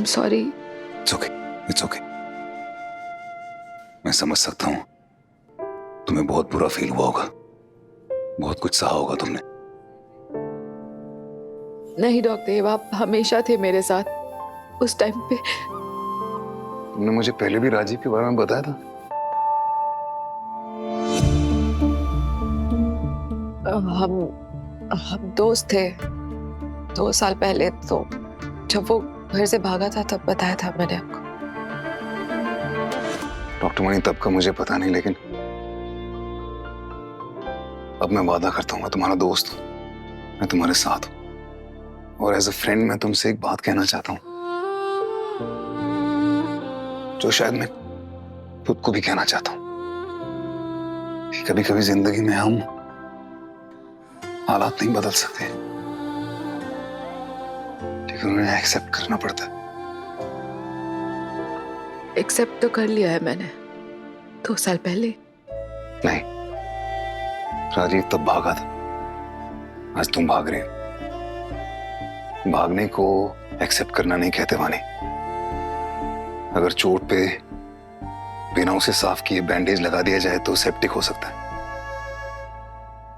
Am sorry. It's okay, it's okay. मैं समझ सकता हूँ तुम्हें बहुत बुरा फील हुआ होगा, बहुत कुछ सहा होगा तुमने। नहीं डॉक्टर देव, आप हमेशा थे मेरे साथ उस टाइम पे। तुमने मुझे पहले भी राजीव के बारे में बताया था। हम दोस्त थे 2 साल पहले, तो जब वो घर से भागा था तब बताया था मैंने आपको। डॉक्टर मणि, तब का मुझे पता नहीं, लेकिन अब मैं वादा करता हूँ मैं तुम्हारा दोस्त हूँ, मैं तुम्हारे साथ हूँ, और एज अ फ्रेंड मैं तुमसे एक बात कहना चाहता हूँ जो शायद मैं खुद को भी कहना चाहता हूँ। कभी कभी जिंदगी में हम हालात नहीं बदल सकते, लेकिन उन्हें एक्सेप्ट करना पड़ता है। एक्सेप्ट तो कर लिया है मैंने 2 साल पहले। नहीं, राजीव तब भागा था, आज तुम भाग रहे हो। भागने को एक्सेप्ट करना नहीं कहते वानी। अगर चोट पे बिना उसे साफ किए बैंडेज लगा दिया जाए तो सेप्टिक हो सकता है।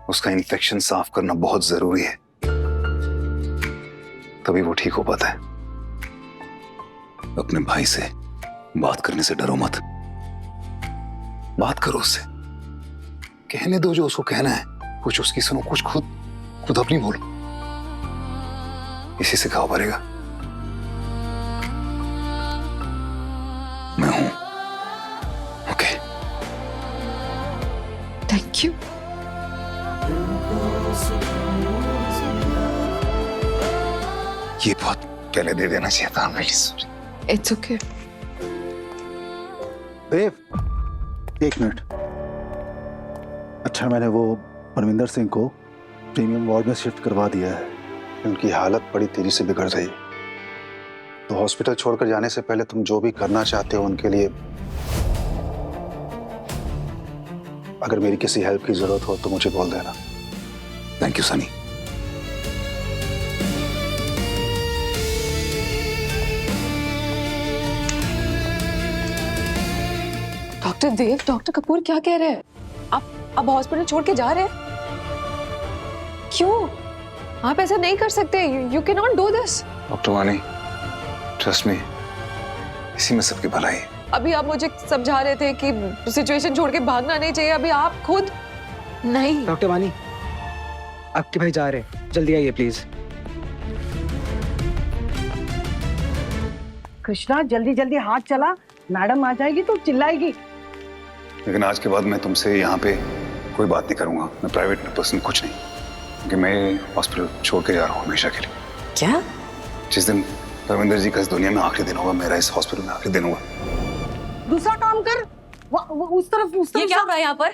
उसका इन्फेक्शन साफ करना बहुत जरूरी है, तभी वो ठीक हो पाता है। अपने भाई से बात करने से डरो मत, बात करो उससे, कहने दो जो उसको कहना है, कुछ उसकी सुनो, कुछ खुद अपनी बोलो, इसी से घाव भरेगा। मैं हूं, ओके? Thank you. ये बहुत पहले दे देना चाहिए था। It's okay. देव, 1 मिनट। अच्छा, मैंने वो परमिंदर सिंह को प्रीमियम वार्ड में शिफ्ट करवा दिया है। उनकी हालत बड़ी तेजी से बिगड़ रही है, तो हॉस्पिटल छोड़कर जाने से पहले तुम जो भी करना चाहते हो उनके लिए, अगर मेरी किसी हेल्प की जरूरत हो तो मुझे बोल देना। Thank you Sunny. Doctor Dev, doctor Kapoor क्या कह रहे हैं? आप अब हॉस्पिटल छोड़ के जा रहे हैं? क्यों? आप ऐसा नहीं कर सकते। You can not do this. Doctor वानी, ट्रस्ट मी, इसी में सबकी भलाई है। अभी आप मुझे समझा रहे थे कि सिचुएशन छोड़ के भागना नहीं चाहिए, अभी आप खुद नहीं। डॉक्टर वानी, आपके भाई जा रहे हैं, जल्दी आइए प्लीज। कृष्णा, जल्दी जल्दी हाथ चला, मैडम आ जाएगी तो चिल्लाएगी। लेकिन आज के बाद मैं तुमसे यहाँ पे कोई बात नहीं करूंगा, मैं प्राइवेट पर्सन कुछ नहीं, क्योंकि मैं हॉस्पिटल छोड़ के जा रहा हूँ हमेशा के लिए। क्या? जिस दिन परमिंदर जी का इस दुनिया में आखिरी दिन होगा, मेरा इस हॉस्पिटल में आखिरी दिन होगा। दूसरा काम कर, उस तरफ ये क्या हो रहा है यहाँ पर?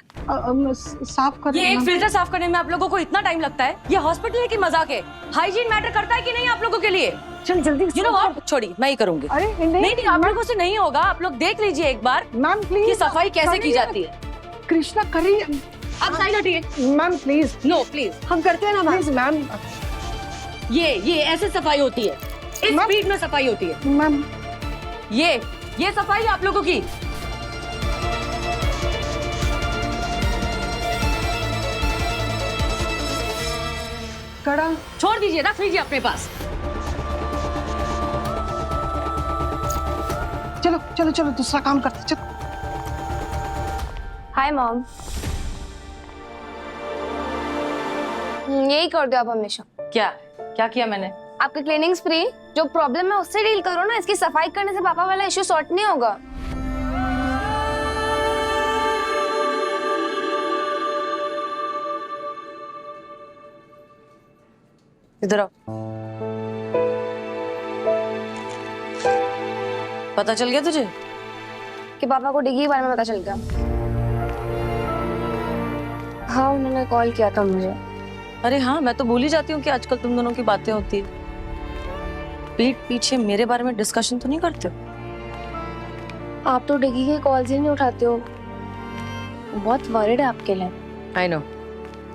साफ कर। ये एक फिल्टर साफ करने में आप लोगों को इतना टाइम लगता है? ये हॉस्पिटल है कि मजाक है? हाइजीन मैटर करता है कि नहीं आप लोगों के लिए? चल जल्दी। यू नो व्हाट, छोड़िए, मैं ही करूंगी। अरे नहीं, आप लोगों से नहीं होगा। आप लोग देख लीजिए एक बार मैम प्लीज, कि सफाई कैसे की जाती है। कृष्णा करिए। आप साइड हटिए। Ma'am please. नो प्लीज, हम करते हैं ना प्लीज मैम। ये ऐसे सफाई होती है, इस स्पीड में सफाई होती है मैम। ये सफाई आप लोगों की। कड़ा छोड़ दीजिए, रख लीजिए अपने पास। चलो चलो चलो, दूसरा काम करते चलो। Hi mom. यही कर दो आप हमेशा। क्या किया मैंने? आपके क्लीनिंग फ्री, जो प्रॉब्लम है उससे डील करो ना। इसकी सफाई करने से पापा वाला इश्यू सॉर्ट नहीं होगा। इधर आओ। पता चल गया तुझे कि पापा को डिग्गी के बारे में पता चल गया? हाँ, उन्होंने कॉल किया था मुझे। अरे हाँ, मैं तो भूल ही जाती हूँ कि आजकल तुम दोनों की बातें होती है। पीठ पीछे मेरे बारे में डिस्कशन तो नहीं करते हो? आप तो डिग्गी के कॉल्स ही नहीं उठाते हो। बहुत वरीड है आपके लिए। I know.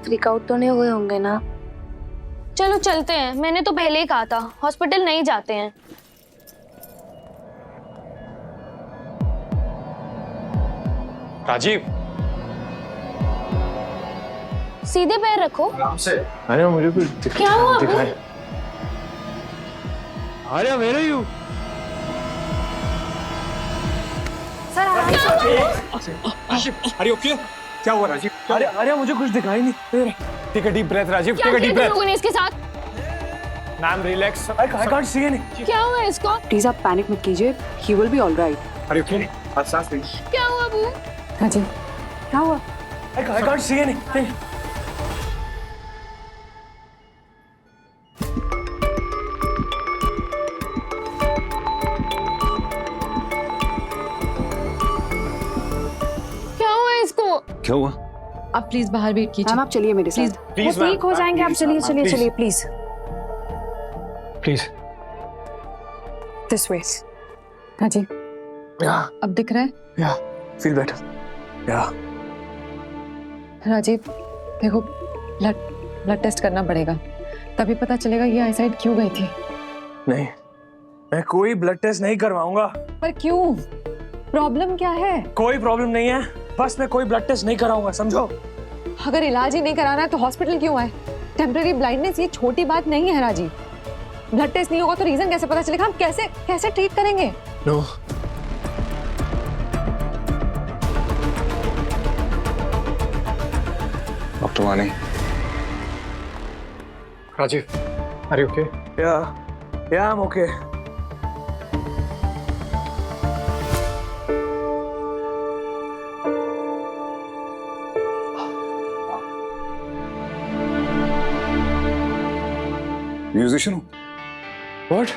फ्रीक आउट तो नहीं हुए होंगे ना? चलो चलते हैं, मैंने तो पहले ही कहा था हॉस्पिटल नहीं जाते हैं। राजीव सीधे पैर रखो। अरे मुझे कुछ क्या हुआ? दिखाए। अरे मेरे ही हूँ। राजीव अरे ओके क्या हुआ राजीव? अरे अरे मुझे कुछ दिखाई नहीं। Take a deep breath Rajiv, take a deep breath. लोगों ने इसके साथ ma'am relax, I can't see any. क्या हुआ इसको? प्लीज आप पैनिक मत कीजिए, he will be all right. अरे ओके आप सांस लीजिए। क्या हुआ अबू? हाँ जी, क्या हुआ? आई कांट सी एनी। क्या हुआ इसको? क्या हुआ? आप प्लीज बाहर वेट कीजिए। मैम आप चलिए मेरे साथ, प्लीज वो ठीक हो जाएंगे। आप चलिए चलिए please. चलिए प्लीज। प्लीज। This way. हाँ जी, या अब दिख रहा है? या फील बेटर। या राजीव देखो, ब्लड टेस्ट करना पड़ेगा, तभी पता चलेगा ये आईसाइट क्यों गई थी। नहीं, मैं कोई ब्लड टेस्ट नहीं करवाऊंगा। पर क्यों? प्रॉब्लम क्या है? कोई प्रॉब्लम नहीं है, बस मैं कोई ब्लड टेस्ट नहीं कराऊंगा, समझो? अगर इलाज ही नहीं कराना है तो हॉस्पिटल क्यों आए? टेम्परेरी ब्लाइंडनेस ये छोटी बात नहीं है राजीव। ब्लड टेस्ट नहीं होगा तो रीजन कैसे पता चलेगा? हम कैसे ट्रीट करेंगे? नो डॉक्टर वानी, राजीव अरे ओके? या आई एम ओके। म्यूजिशियन हूँ। व्हाट?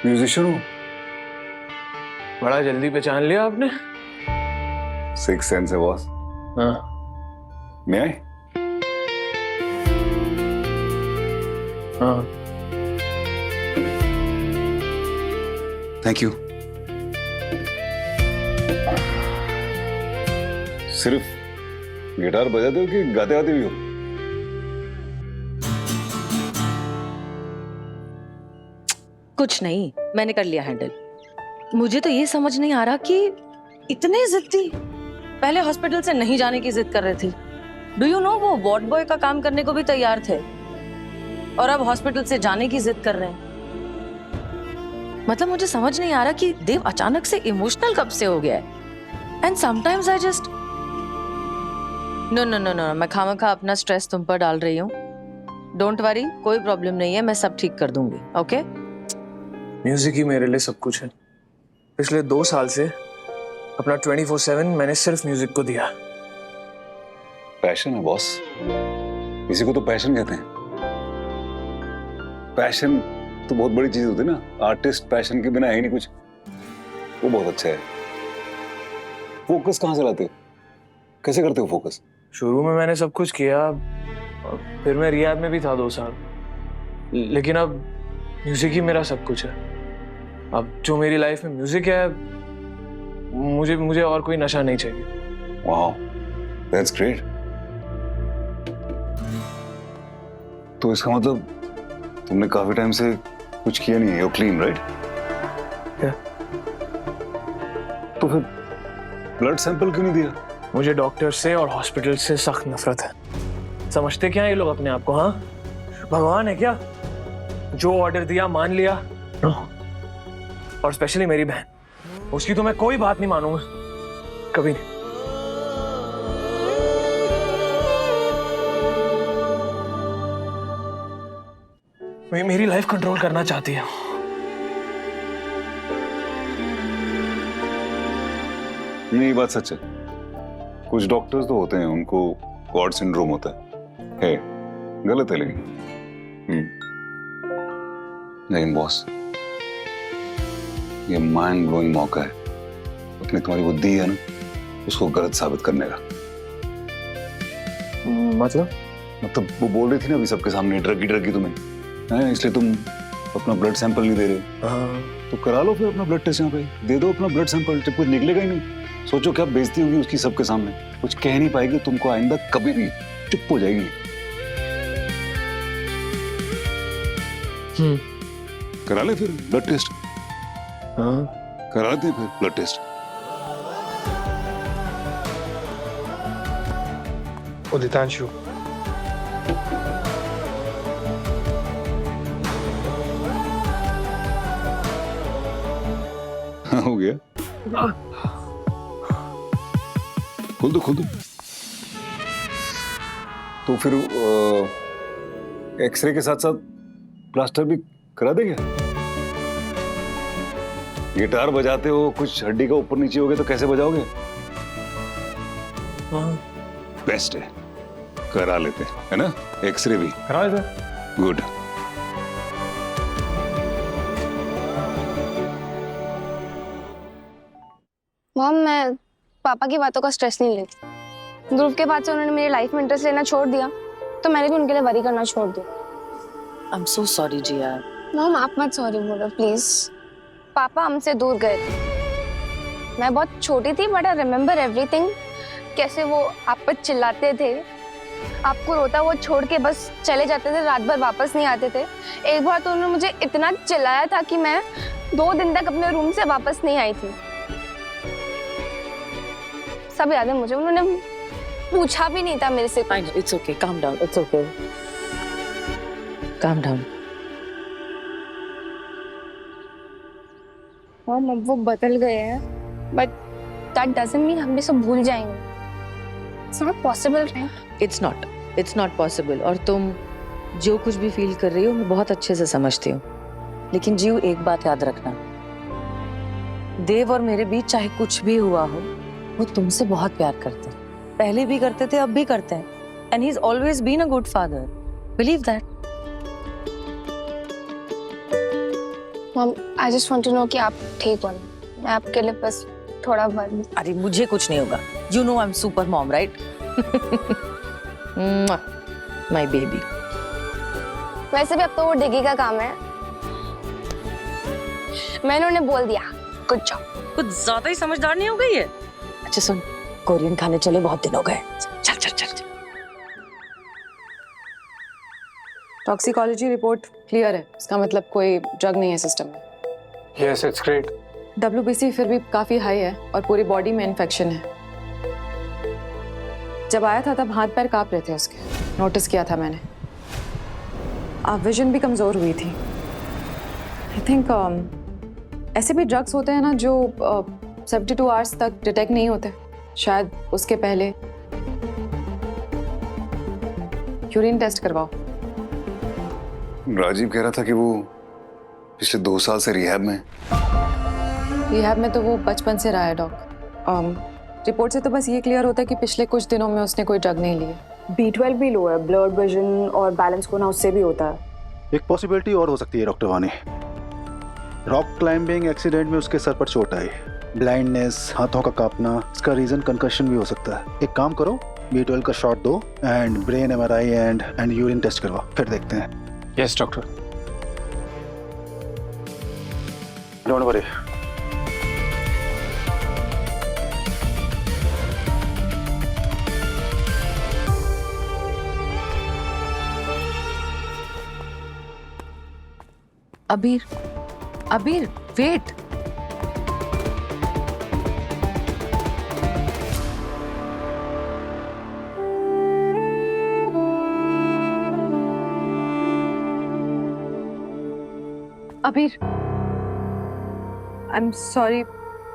म्यूजिशियन हूँ। बड़ा जल्दी पहचान लिया आपने। सिक्स सेंस है बॉस। हाँ मैं आए? हाँ थैंक यू। सिर्फ गिटार बजाते हो कि गाते गाते भी हो? कुछ नहीं, मैंने कर लिया हैंडल। मुझे तो ये समझ नहीं आ रहा कि इतने जिद्दी पहले हॉस्पिटल से नहीं जाने की जिद कर रहे थे। डू यू नो वो वार्ड बॉय का काम करने को भी तैयार थे और अब हॉस्पिटल से जाने की जिद कर रहे हैं। मतलब मुझे समझ नहीं आ रहा कि देव अचानक से इमोशनल कब से हो गया है। And sometimes I just no no no no, मैं खामखा अपना स्ट्रेस तुम पर डाल रही हूँ। डोंट वरी, कोई प्रॉब्लम नहीं है, मैं सब ठीक कर दूंगी। ओके? म्यूजिक ही मेरे लिए सब कुछ है। पिछले 2 साल से अपना 24/7 मैंने सिर्फ म्यूजिक को दिया। पैशन है बॉस, इसी को तो पैशन कहते हैं। पैशन तो बहुत बड़ी चीज होती है ना। आर्टिस्ट पैशन के बिना है ही नहीं कुछ। वो बहुत अच्छा है। फोकस कहाँ से लाते हो? कैसे करते हो फोकस? शुरू में मैंने सब कुछ किया, और फिर मैं रियाद में भी था 2 साल, लेकिन अब म्यूजिक ही मेरा सब कुछ है। अब जो मेरी लाइफ में म्यूजिक है, मुझे और कोई नशा नहीं चाहिए। Wow, that's great. तो इसका मतलब तुमने काफी टाइम से कुछ किया नहीं है। You clean, right? क्या? तो फिर ब्लड सैंपल क्यों नहीं दिया? मुझे डॉक्टर से और हॉस्पिटल से सख्त नफरत है। समझते क्या ये लोग अपने आप को? हाँ, भगवान है क्या? जो ऑर्डर दिया मान लिया। नो। और स्पेशली मेरी बहन, उसकी तो मैं कोई बात नहीं मानूंगा, कभी नहीं। मेरी लाइफ कंट्रोल करना चाहती है। नहीं, ये बात सच है। कुछ डॉक्टर्स तो होते हैं, उनको गॉड सिंड्रोम होता है। गलत है लेकिन बॉस, ये माइंड ब्लोइंग मौका है अपनी तुम्हारी बुद्धि है ना, उसको गलत साबित करने का। मतलब वो बोल रही थी ना अभी सबके सामने, ड्रगी तुम्हें है, इसलिए तुम अपना ब्लड सैंपल नहीं दे रहे। हाँ। तो करा लो फिर अपना ब्लड टेस्ट यहाँ पे, दे दो अपना ब्लड सैंपल। जब कुछ निकलेगा ही नहीं, सोचो क्या बेइज्जती होगी उसकी सबके सामने। कुछ कह नहीं पाएगी तुमको, आइंदा कभी भी चुप हो जाएगी। करा ले फिर ब्लड टेस्ट। हाँ, करा लेते हैं फिर ब्लड टेस्ट। उदितांशु। हाँ, हो गया। खोल दो खोल दो। तो फिर एक्सरे के साथ साथ प्लास्टर भी करा देंगे। गिटार बजाते हो, कुछ हड्डी का ऊपर नीचे हो गया तो कैसे बजाओगे? बेस्ट है, करा लेते है ना, एक्सरे भी करा लेते। गुड। मॉम, मैं पापा की बातों का स्ट्रेस नहीं लेती। ध्रुव के बाद से उन्होंने मेरी लाइफ में इंटरेस्ट लेना छोड़ दिया, तो मैंने भी उनके लिए वरी करना छोड़ दिया। I am so sorry Jiya. Mom, आप मत सॉरी बोलो प्लीज। पापा हमसे दूर गए थे। मैं बहुत छोटी थी, बट आई रिमेम्बर एवरीथिंग। कैसे वो आप पर चिल्लाते थे, आपको रोता वो छोड़ के बस चले जाते थे, रात भर वापस नहीं आते थे। एक बार तो उन्होंने मुझे इतना चिल्लाया था कि मैं 2 दिन तक अपने रूम से वापस नहीं आई थी। सब याद है मुझे, उन्होंने पूछा भी नहीं था मेरे से कुछ। It's okay, calm down, it's okay, calm down. Mom, अब वो बदल गए हैं, बट दैट डजंट मीन हम भी सब भूल जाएंगे। It's not possible, right? It's not possible. और तुम जो कुछ भी फील कर रही हो मैं बहुत अच्छे से समझती हूँ, लेकिन जीव एक बात याद रखना, देव और मेरे बीच चाहे कुछ भी हुआ हो, वो तुमसे बहुत प्यार करते हैं। पहले भी करते थे, अब भी करते हैं। And he is always been a good father, believe that. Mom, I just want to know कि आप ठीक हो ना। मैं आपके लिए बस थोड़ा वरी। अरे मुझे कुछ नहीं होगा, you know I am super mom, right? My baby. वैसे भी अब तो वो डिगी का काम है, मैंने उन्हें बोल दिया। Good job. कुछ ज्यादा ही समझदार नहीं हो गई है। अच्छा सुन, कोरियन खाने चले, बहुत दिन हो गए। चल चल चल चल। टॉक्सिकोलॉजी रिपोर्ट क्लियर है, इसका मतलब कोई ड्रग नहीं है सिस्टम में। Yes, it's great. WBC फिर भी काफी हाई है और पूरी बॉडी में इन्फेक्शन है। जब आया था तब हाथ पैर कांप रहे थे उसके, नोटिस किया था मैंने। विजन भी कमजोर हुई थी। आई थिंक ऐसे भी ड्रग्स होते हैं ना जो 72 आवर्स तक डिटेक्ट नहीं होते, शायद उसके पहले यूरिन टेस्ट करवाओ। राजीव कह रहा था कि वो पिछले 2 साल से रिहैब में। रिहैब में तो वो बचपन से रहा है डॉक। रिपोर्ट से तो बस ये क्लियर होता है कि पिछले कुछ दिनों में उसने कोई ड्रग नहीं ली। B12 भी लो है, ब्लड विजन और बैलेंस को ना उससे भी होता है। एक पॉसिबिलिटी और हो सकती है डॉक्टर वानी, रॉक क्लाइंबिंग एक्सीडेंट में उसके सर पर चोट आई, ब्लाइंडनेस, हाथों का कांपना, इसका रीजन कंकशन भी हो सकता है। एक काम करो, B12 का शॉट दो and brain MRI and urine test करवाओ, फिर देखते हैं। Yes doctor. Don't worry. Abir, Abir, wait. अबीर, आई एम सॉरी,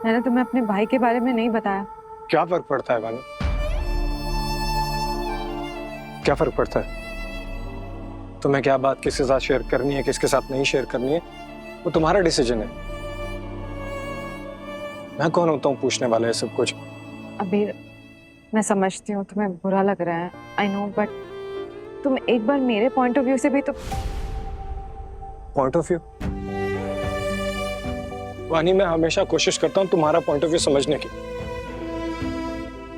मैंने तुम्हें अपने भाई के बारे में नहीं बताया। क्या फर्क पड़ता है वानी? क्या फर्क पड़ता है? तुम्हें क्या बात किसके साथ शेयर करनी है, किसके साथ नहीं शेयर करनी है, वो तुम्हारा डिसीजन है। मैं कौन होता हूँ पूछने वाला है सब कुछ? अबीर, मैं समझती हूँ तुम्हें बुरा लग रहा है, आई नो, बट तुम एक बार मेरे पॉइंट ऑफ व्यू से भी तो। Point of view? वानी, मैं हमेशा कोशिश करता हूँ तुम्हारा पॉइंट ऑफ व्यू समझने की।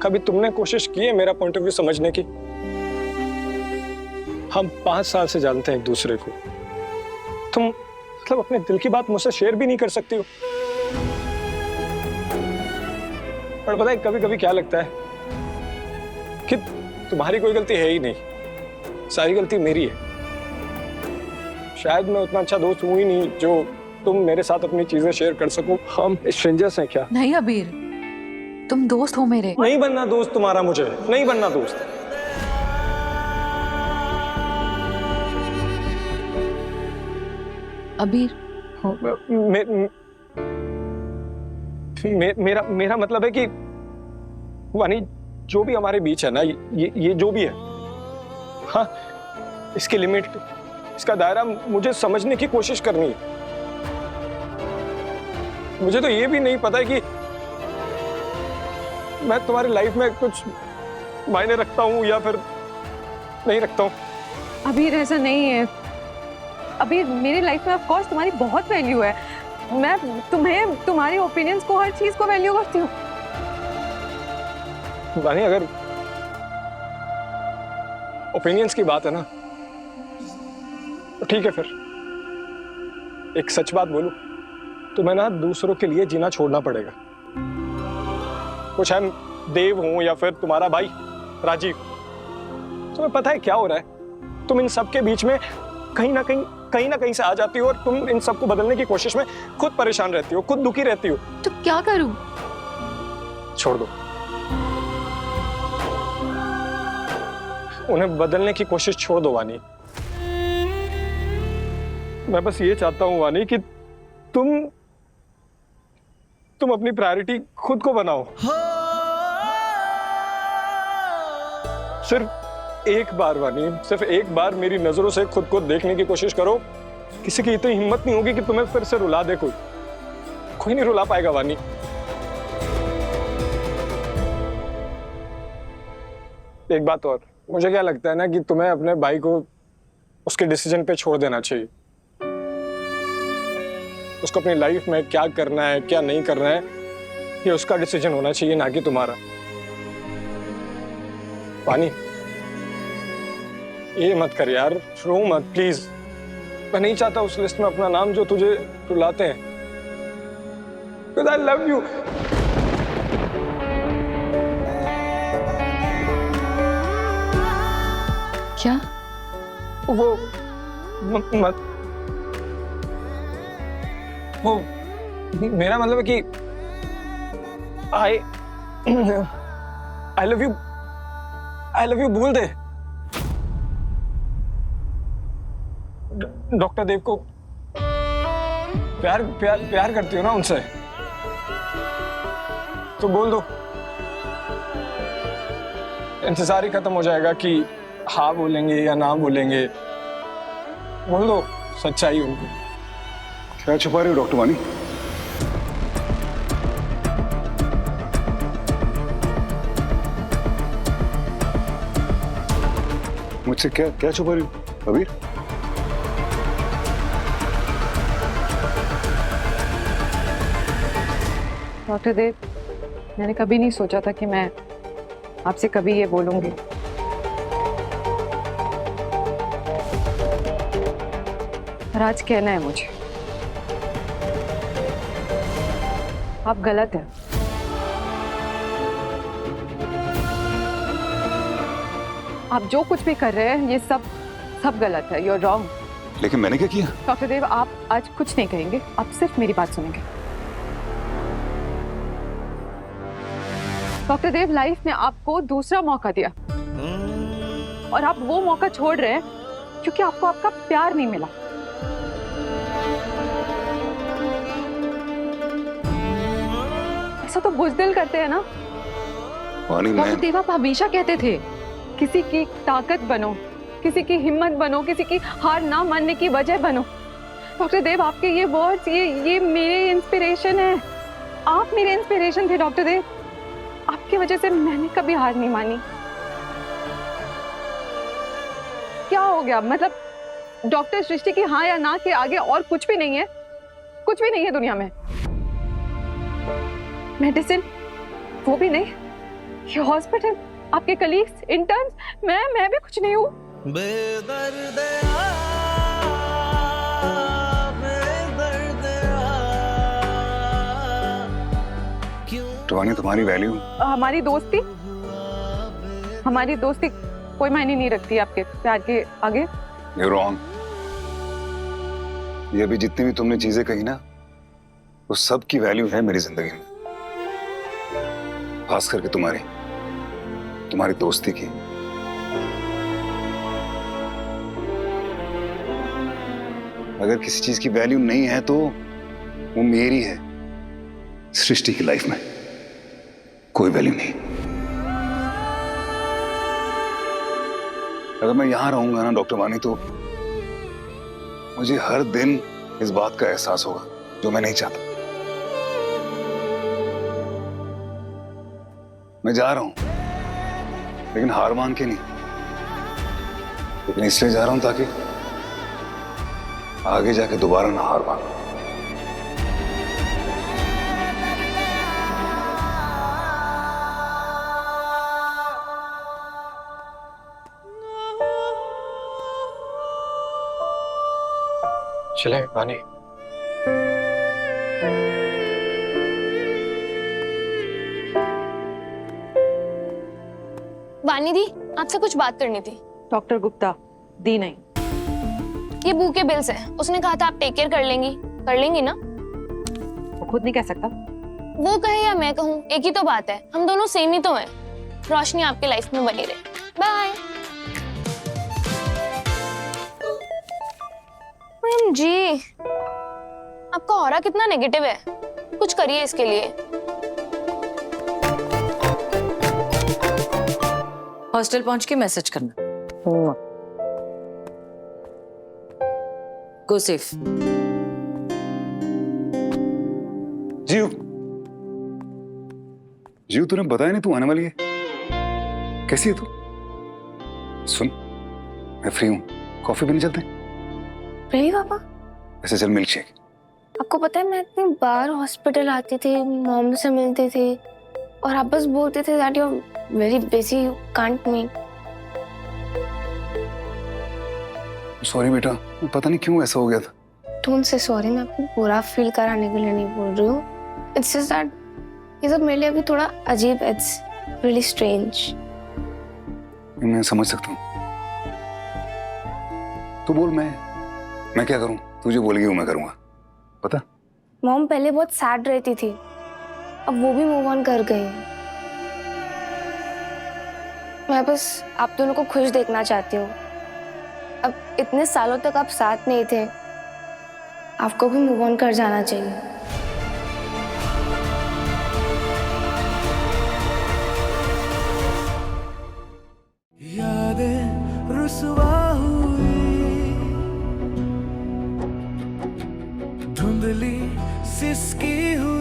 कभी तुमने कोशिश की है मेरा पॉइंट ऑफ व्यू समझने की? हम 5 साल से जानते हैं एक दूसरे को, तुम मतलब अपने दिल की बात मुझसे शेयर भी नहीं कर सकती हो। और पता है कभी कभी क्या लगता है कि तुम्हारी कोई गलती है ही नहीं, सारी गलती मेरी है। शायद मैं उतना अच्छा दोस्त हूं ही नहीं जो तुम मेरे साथ अपनी चीजें शेयर कर सको। हम स्ट्रेंजर्स हैं क्या? नहीं अबीर, तुम दोस्त हो मेरे। नहीं बनना दोस्त तुम्हारा, मुझे नहीं बनना दोस्त। अबीर मेरा मतलब है कि वानी, जो भी हमारे बीच है ना, ये जो भी है, हाँ, इसकी लिमिट, इसका दायरा मुझे समझने की कोशिश करनी है। मुझे तो ये भी नहीं पता है कि मैं तुम्हारी लाइफ में कुछ मायने रखता हूँ या फिर नहीं रखता हूँ। अबीर ऐसा नहीं है। अबीर मेरी लाइफ में ऑफ कोर्स तुम्हारी बहुत वैल्यू है। मैं तुम्हें, तुम्हारी ओपिनियंस को, हर चीज को वैल्यू करती हूँ। वानी, अगर ओपिनियंस की बात है ना, तो ठीक है फिर। एक सच बात बोलूं, तुम्हें ना दूसरों के लिए जीना छोड़ना पड़ेगा। कुछ हम देव हो या फिर तुम्हारा भाई राजीव, तुम्हें पता है क्या हो रहा है? तुम इन सब के बीच में कहीं ना कहीं से आ जाती हो और तुम इन सबको बदलने की कोशिश में खुद परेशान रहती हो, खुद दुखी रहती हो। तो क्या करूं? छोड़ दो, उन्हें बदलने की कोशिश छोड़ दो वानी। मैं बस ये चाहता हूं वानी कि तुम अपनी प्रायोरिटी खुद को बनाओ। सिर्फ एक बार वानी, सिर्फ एक बार मेरी नजरों से खुद को देखने की कोशिश करो। किसी की इतनी हिम्मत नहीं होगी कि तुम्हें फिर से रुला दे। कोई नहीं रुला पाएगा वानी। एक बात और, मुझे क्या लगता है ना कि तुम्हें अपने भाई को उसके डिसीजन पे छोड़ देना चाहिए। उसको अपनी लाइफ में क्या करना है, क्या नहीं करना है, ये उसका डिसीजन होना चाहिए, ना कि तुम्हारा। पानी, ये मत कर यार, रो मत प्लीज। मैं नहीं चाहता उस लिस्ट में अपना नाम जो तुझे रुलाते हैं। Because I love you. क्या? वो मेरा मतलब है कि I love you बोल दे। डॉक्टर देव को प्यार करती हो ना उनसे, तो बोल दो। इंतजार ही खत्म हो जाएगा कि हाँ बोलेंगे या ना बोलेंगे। बोल दो सच्चाई उनको। क्या छुपा रहे हो डॉक्टर वानी? मुझसे क्या छुपा रही हो अबीर? डॉक्टर देव, मैंने कभी नहीं सोचा था कि मैं आपसे कभी ये बोलूंगी। और आज कहना है मुझे, आप गलत हैं। आप जो कुछ भी कर रहे हैं ये सब गलत है। You're wrong। लेकिन मैंने क्या किया? डॉक्टर देव, आप आज कुछ नहीं कहेंगे, आप सिर्फ मेरी बात सुनेंगे। डॉक्टर देव, लाइफ ने आपको दूसरा मौका दिया और आप वो मौका छोड़ रहे हैं क्योंकि आपको आपका प्यार नहीं मिला। ऐसा तो बुज़दिल करते हैं ना। डॉक्टर देव, आप हमेशा कहते थे किसी की ताकत बनो, किसी की हिम्मत बनो, किसी की हार ना मानने की वजह बनो। डॉक्टर देव, आपके ये वर्ड्स, ये मेरे इंस्पिरेशन है। आप मेरे इंस्पिरेशन थे डॉक्टर देव। आपकी वजह से मैंने कभी हार नहीं मानी। क्या हो गया? मतलब डॉक्टर सृष्टि की हाँ या ना के आगे और कुछ भी नहीं है? कुछ भी नहीं है दुनिया में? मेडिसिन वो भी नहीं, ये हॉस्पिटल, आपके कलीग्स, इंटर्न्स, मैं भी कुछ नहीं हूँ। टवानी, तुम्हारी वैल्यू, हमारी दोस्ती कोई मायने नहीं रखती आपके प्यार के आगे। You're wrong। ये अभी जितनी भी तुमने चीजें कही ना, वो सब की वैल्यू है मेरी जिंदगी में, खास करके तुम्हारी दोस्ती की। अगर किसी चीज की वैल्यू नहीं है तो वो मेरी है। सृष्टि की लाइफ में कोई वैल्यू नहीं। अगर मैं यहां रहूंगा ना डॉक्टर वानी, तो मुझे हर दिन इस बात का एहसास होगा जो मैं नहीं चाहता। मैं जा रहा हूं लेकिन हार मान के नहीं, लेकिन इसलिए जा रहा हूं ताकि आगे जाके दोबारा ना हार मान। चले वानी। वानी दी, आपसे कुछ बात करनी थी। डॉक्टर गुप्ता, दी नहीं। ये बू के बिल्स है, उसने कहा था आप टेक केयर कर लेंगी ना? वो खुद नहीं कह सकता। वो कहे या मैं कहूँ, एक ही तो बात है, हम दोनों सेम ही तो हैं। रोशनी आपके लाइफ में बनी रहे। बाय। जी, आपका ऑरा कितना नेगेटिव है, कुछ करिए इसके लिए। हॉस्टल पहुंच के मैसेज करना। गो सेफ। जीव, जीव तूने बताया नहीं तू आने वाली है। कैसी है तू? सुन, मैं फ्री हूँ, कॉफी पीने चलते हैं। रही पापा, ऐसे चल मिल्क शेक। आपको पता है मैं इतनी बार हॉस्पिटल आती थी, मॉम से मिलती थी और आप बस बोलते थे that you are very busy, you can't meet. Sorry बेटा, पता नहीं क्यों ऐसा हो गया था। डोंट से सॉरी, मैं आपको बुरा फील कराने के लिए नहीं बोल रही हूँ। इट्स जस्ट दैट ये सब मेरे लिए अभी थोड़ा अजीब, इट्स रियली स्ट्रेंज। मैं समझ सकता हूँ। तू बोल, मैं क्या करूँ? तू जो बोलेगी वो मैं करूँगा, पता? मॉम पहले बहुत सैड रहती थी, अब वो भी मूव ऑन कर गई। मैं बस आप दोनों को खुश देखना चाहती हूँ। अब इतने सालों तक आप साथ नहीं थे, आपको भी मूव ऑन कर जाना चाहिए। यादें रुसवा हुई, धुंधली सिसकी हुई।